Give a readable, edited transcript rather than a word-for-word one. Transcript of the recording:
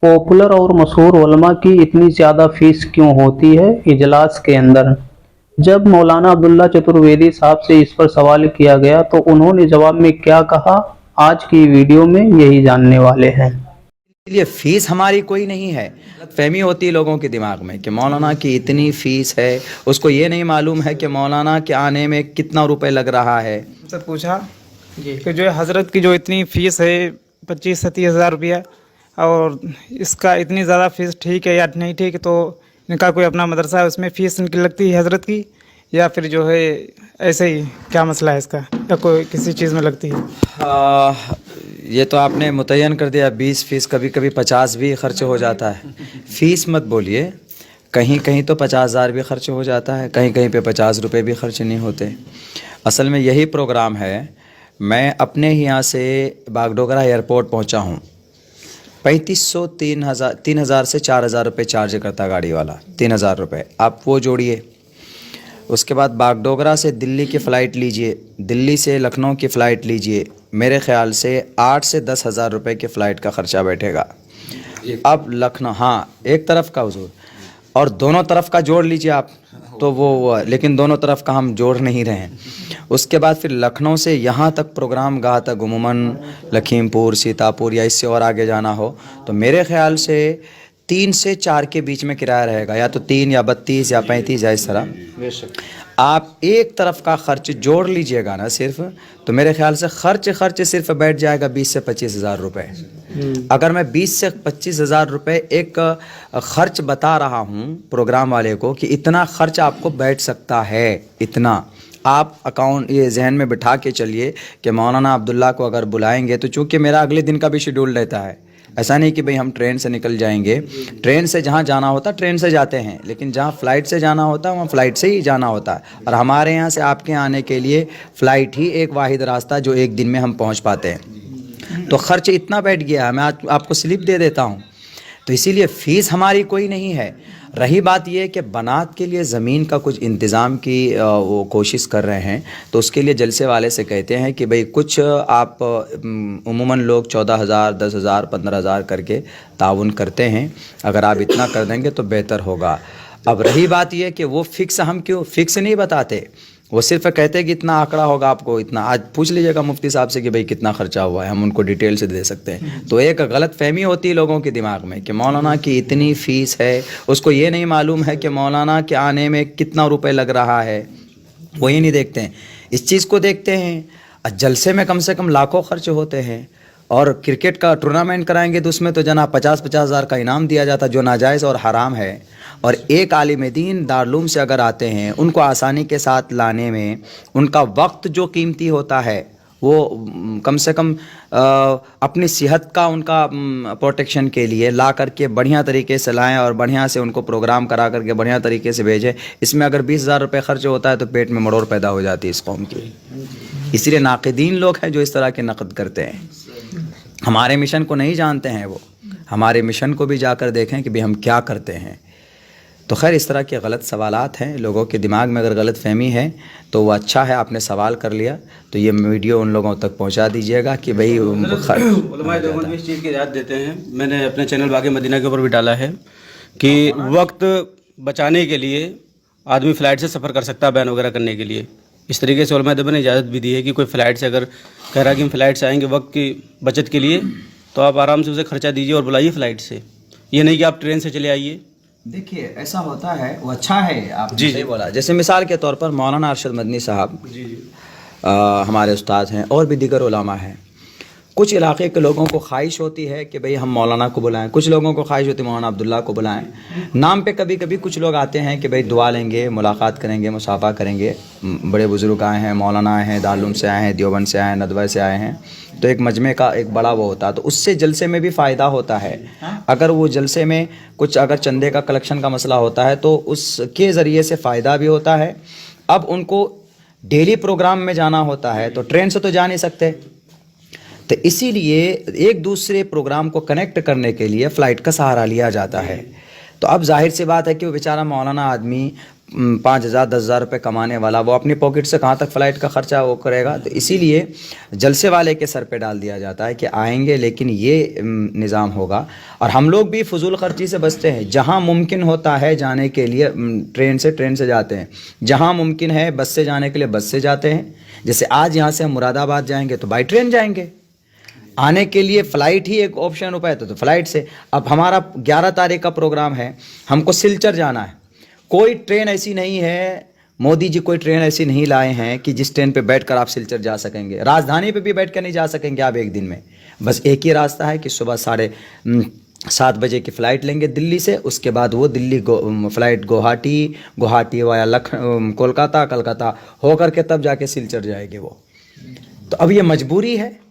Popular और मशहूर उलमा की इतनी ज़्यादा फीस क्यों होती है इजलास के अंदर। जब मौलाना अब्दुल्ला चतुर्वेदी साहब से इस पर सवाल किया गया तो उन्होंने जवाब में क्या कहा, आज की वीडियो में यही जानने वाले हैं। इसलिए फीस हमारी कोई नहीं है। फहमी होती है लोगों के दिमाग में कि मौलाना की इतनी फीस है, उसको ये नहीं मालूम है कि मौलाना के आने में कितना रुपए लग रहा है। से पूछा कि जो है हज़रत की जो इतनी फ़ीस है 25-30 हज़ार रुपया, और इसका इतनी ज़्यादा फ़ीस ठीक है या नहीं ठीक है, तो इनका कोई अपना मदरसा है उसमें फ़ीस इनकी लगती है हज़रत की, या फिर जो है ऐसे ही क्या मसला है इसका, या कोई किसी चीज़ में लगती है। ये तो आपने मुतय्यन कर दिया, 20 फीस, कभी कभी 50 भी खर्च हो जाता है। फ़ीस मत बोलिए, कहीं कहीं तो 50,000 भी खर्च हो जाता है, कहीं कहीं पे 50 रुपये भी खर्च नहीं होते। असल में यही प्रोग्राम है। मैं अपने ही यहाँ से बागडोगरा एयरपोर्ट पहुँचा हूँ, 3500 3,000 से 4,000 रुपये चार्ज करता गाड़ी वाला, 3,000 रुपये आप वो जोड़िए। उसके बाद बागडोगरा से दिल्ली की फ़्लाइट लीजिए, दिल्ली से लखनऊ की फ़्लाइट लीजिए, मेरे ख़्याल से 8 से 10,000 रुपये की फ़्लाइट का ख़र्चा बैठेगा। अब लखनऊ, हाँ एक तरफ का हुजूर, और दोनों तरफ का जोड़ लीजिए आप, तो वो लेकिन दोनों तरफ का हम जोड़ नहीं रहे हैं। उसके बाद फिर लखनऊ से यहाँ तक प्रोग्राम गाह तक अमूमन लखीमपुर, सीतापुर या इससे और आगे जाना हो तो मेरे ख़्याल से 3 से 4 के बीच में किराया रहेगा, या तो 3 या 32 या 35 या इस तरह। आप एक तरफ का खर्च जोड़ लीजिएगा ना सिर्फ, तो मेरे ख्याल से खर्च सिर्फ बैठ जाएगा 20 से 25,000 रुपये। अगर मैं 20 से 25,000 रुपये एक खर्च बता रहा हूँ प्रोग्राम वाले को कि इतना खर्च आपको बैठ सकता है, इतना आप अकाउंट ये जहन में बिठा के चलिए कि मौलाना अब्दुल्ला को अगर बुलाएंगे तो चूँकि मेरा अगले दिन का भी शेड्यूल रहता है, ऐसा नहीं कि भाई हम ट्रेन से निकल जाएंगे, ट्रेन से जहाँ जाना होता ट्रेन से जाते हैं, लेकिन जहाँ फ़्लाइट से जाना होता है वहाँ फ़्लाइट से ही जाना होता है। और हमारे यहाँ से आपके आने के लिए फ़्लाइट ही एक वाहिद रास्ता जो एक दिन में हम पहुँच पाते हैं। तो ख़र्च इतना बैठ गया है, मैं आपको स्लिप दे देता हूँ। तो इसीलिए फ़ीस हमारी कोई नहीं है। रही बात ये कि बनात के लिए ज़मीन का कुछ इंतज़ाम की वो कोशिश कर रहे हैं, तो उसके लिए जलसे वाले से कहते हैं कि भाई कुछ आप उमूमन लोग 14,000, 10,000, 15,000 करके ताउन करते हैं, अगर आप इतना कर देंगे तो बेहतर होगा। अब रही बात ये कि वो फ़िक्स हम क्यों फ़िक्स नहीं बताते, वो सिर्फ कहते हैं कि इतना आंकड़ा होगा आपको इतना। आज पूछ लीजिएगा मुफ्ती साहब से कि भाई कितना खर्चा हुआ है, हम उनको डिटेल से दे सकते हैं। तो एक गलत फहमी होती है लोगों के दिमाग में कि मौलाना की इतनी फ़ीस है, उसको ये नहीं मालूम है कि मौलाना के आने में कितना रुपए लग रहा है। वो ये नहीं देखते हैं, इस चीज़ को देखते हैं जलसे में कम से कम लाखों खर्च होते हैं, और क्रिकेट का टूर्नामेंट कराएंगे तो उसमें तो जनाब 50-50 हज़ार का इनाम दिया जाता है, जो नाजायज़ और हराम है। और एक आलिम दीन दारुल से अगर आते हैं, उनको आसानी के साथ लाने में उनका वक्त जो कीमती होता है, वो कम से कम अपनी सेहत का उनका प्रोटेक्शन के लिए ला करके बढ़िया तरीके से लाएं और बढ़िया से उनको प्रोग्राम करा करके बढ़िया तरीके से भेजें। इसमें अगर 20,000 रुपये खर्च होता है तो पेट में मड़ोर पैदा हो जाती है इस कौम की। इसलिए नाक़िदीन लोग हैं जो इस तरह के नक़द करते हैं। हमारे मिशन को नहीं जानते हैं वो, हमारे मिशन को भी जाकर देखें कि भाई हम क्या करते हैं। तो खैर इस तरह के गलत सवालात हैं, लोगों के दिमाग में अगर गलत फहमी है तो वो अच्छा है, आपने सवाल कर लिया, तो ये वीडियो उन लोगों तक पहुंचा दीजिएगा कि भाई उलमाए देवबंद इस चीज़ की इजाज़त देते हैं। मैंने अपने चैनल बाक़ी मदीना के ऊपर भी डाला है कि वक्त बचाने के लिए आदमी फ़्लाइट से सफ़र कर सकता है बयान वगैरह करने के लिए। इस तरीके से उलमाए देवबंद ने इजाज़त भी दी है कि कोई फ़्लाइट से अगर कह रहा कि हम फ़्लाइट से आएंगे वक्त की बचत के लिए, तो आप आराम से उसे खर्चा दीजिए और बुलाइए फ़्लाइट से, ये नहीं कि आप ट्रेन से चले आइए। देखिए ऐसा होता है, वो अच्छा है, आप जी सही बोला। जैसे मिसाल के तौर पर मौलाना अरशद मदनी साहब हमारे उस्ताद हैं, और भी दीगर उलमा हैं। कुछ इलाके के लोगों को ख्वाहिश होती है कि भाई हम मौलाना को बुलाएं, कुछ लोगों को ख्वाहिश होती है मौलाना अब्दुल्ला को बुलाएं। नाम पे कभी कभी कुछ लोग आते हैं कि भाई दुआ लेंगे, मुलाकात करेंगे, मुसाफा करेंगे। बड़े बुजुर्ग आए हैं, मौलाना आए हैं, दारुल से आए हैं, देवबंद से आए हैं, नदवा से आए हैं, तो एक मजमे का एक बड़ा वो होता है, तो उससे जलसे में भी फ़ायदा होता है। अगर वो जलसे में कुछ अगर चंदे का कलेक्शन का मसला होता है तो उसके ज़रिए से फ़ायदा भी होता है। अब उनको डेली प्रोग्राम में जाना होता है तो ट्रेन से तो जा नहीं सकते, तो इसीलिए एक दूसरे प्रोग्राम को कनेक्ट करने के लिए फ़्लाइट का सहारा लिया जाता है। तो अब जाहिर सी बात है कि वो बेचारा मौलाना आदमी 5,000 10,000 रुपये कमाने वाला वो अपनी पॉकेट से कहाँ तक फ़्लाइट का ख़र्चा वो करेगा। तो इसीलिए जलसे वाले के सर पे डाल दिया जाता है कि आएंगे लेकिन ये निज़ाम होगा। और हम लोग भी फजूल खर्ची से बचते हैं। जहाँ मुमकिन होता है जाने के लिए ट्रेन से जाते हैं, जहाँ मुमकिन है बस से जाने के लिए बस से जाते हैं। जैसे आज यहाँ से हम मुरादाबाद जाएंगे तो बाई ट्रेन जाएंगे, आने के लिए फ़्लाइट ही एक ऑप्शन हो पाए तो फ़्लाइट से। अब हमारा 11 तारीख का प्रोग्राम है, हमको सिलचर जाना है। कोई ट्रेन ऐसी नहीं है, मोदी जी कोई ट्रेन ऐसी नहीं लाए हैं कि जिस ट्रेन पे बैठकर आप सिलचर जा सकेंगे। राजधानी पे भी बैठ कर नहीं जा सकेंगे आप एक दिन में। बस एक ही रास्ता है कि सुबह 7:30 बजे की फ़्लाइट लेंगे दिल्ली से, उसके बाद वो दिल्ली फ़्लाइट गुवाहाटी वाया कोलकाता, कलकत्ता हो करके तब जाके सिलचर जाएगी वो। तो अब ये मजबूरी है।